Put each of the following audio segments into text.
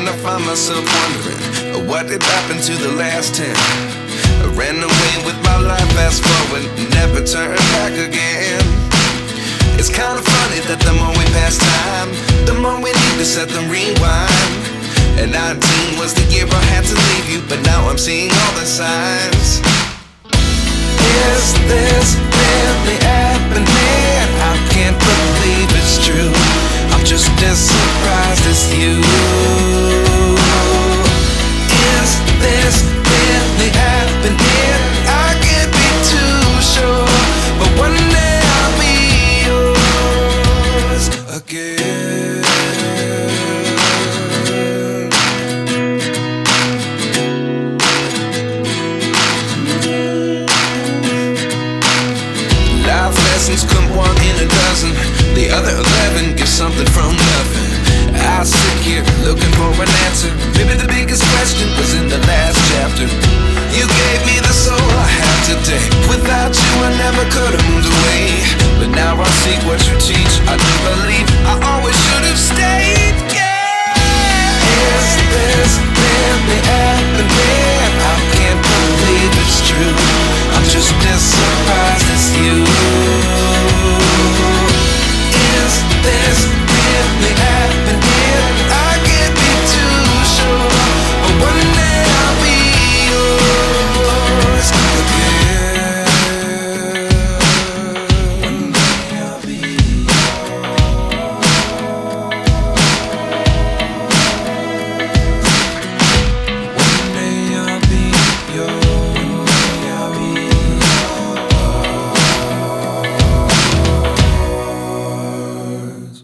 I find myself wondering what did happen to the last 10. I ran away with my life, fast forward, never turn back again. It's kind of funny that the more we pass time, the more we need to set them rewind. And 19 was the year I had to leave you, but now I'm seeing all the signs. Is this really happening? I can't believe it's true. I'm just as surprised as you. Is this really happening? I can't be too sure, but one day I'll be yours again. Life lessons come one in a dozen. The other 11 give something from nothing. I sit here looking for an answer. Maybe the biggest question was in the last chapter. You gave me the soul I have today. Without you I never could have moved away. But now I see what you teach. I do believe I always should have stayed. Yeah. Is this really happening? I can't believe it's true. I'm just as surprised as you. Is this really happening? I can't be too sure, but one day I'll be yours again. One day I'll be yours. One day I'll be yours. I'll be yours.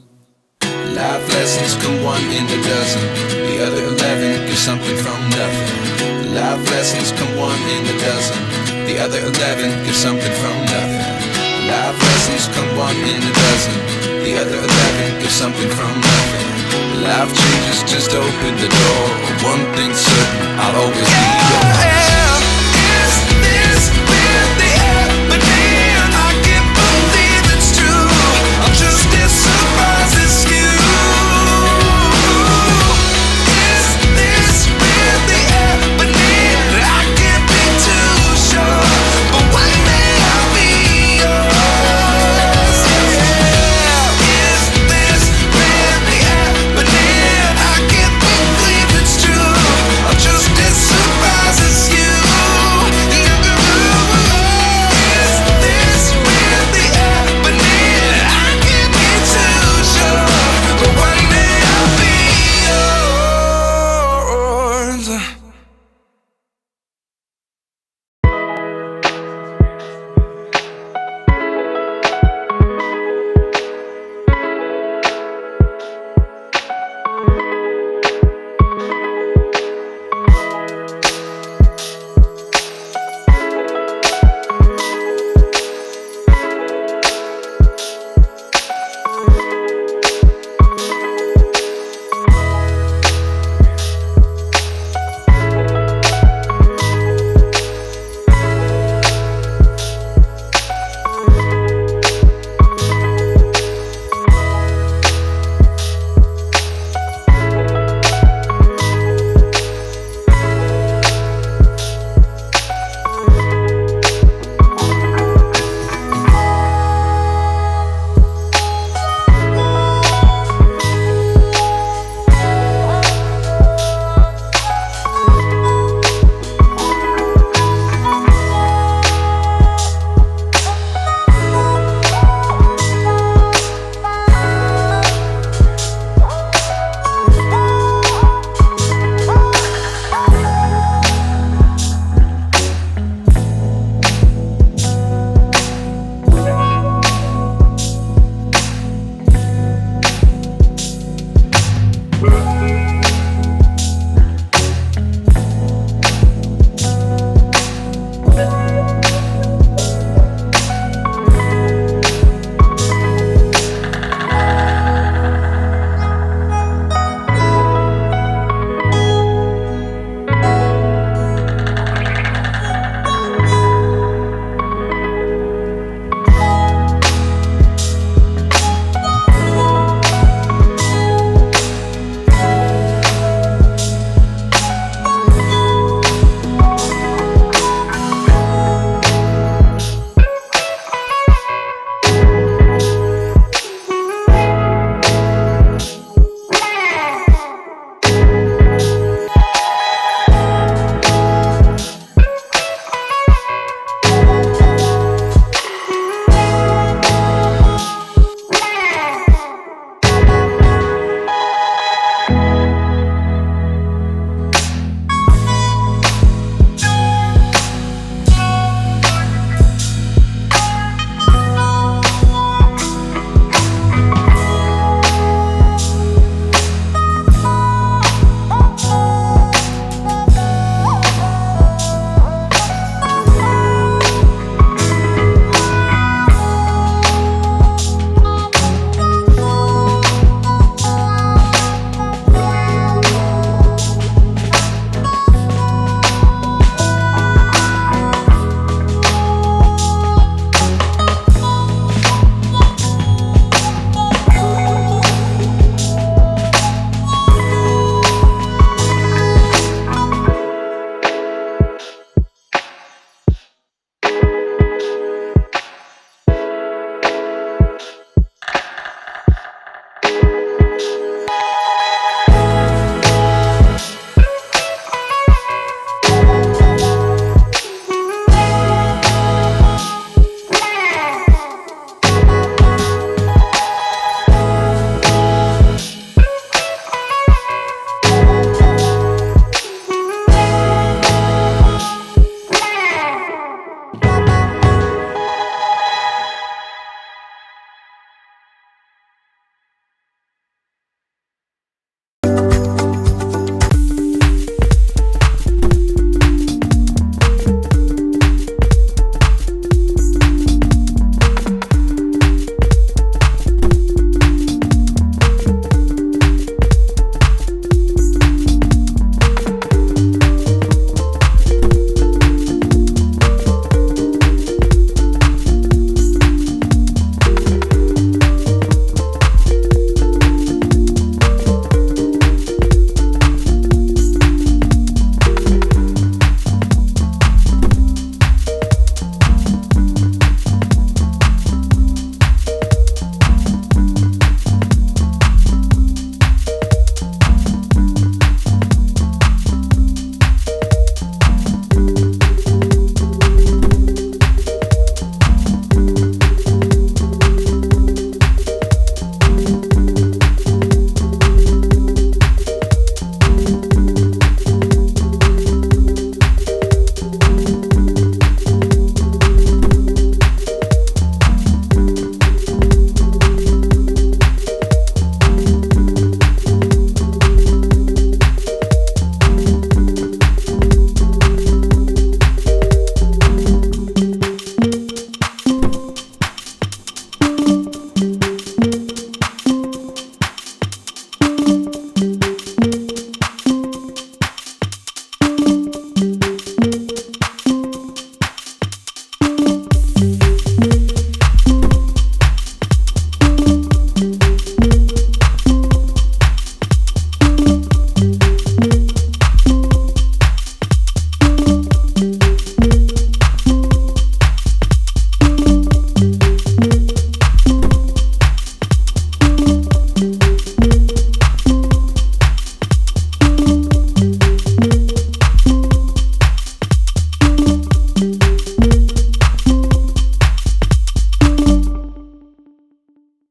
Life lessons come one in a dozen. The other 11 give something from nothing. Life lessons come one in a dozen. The other 11 give something from nothing. Life lessons come one in a dozen. The other 11 give something from nothing. Life changes just open the door. One thing's certain, I'll always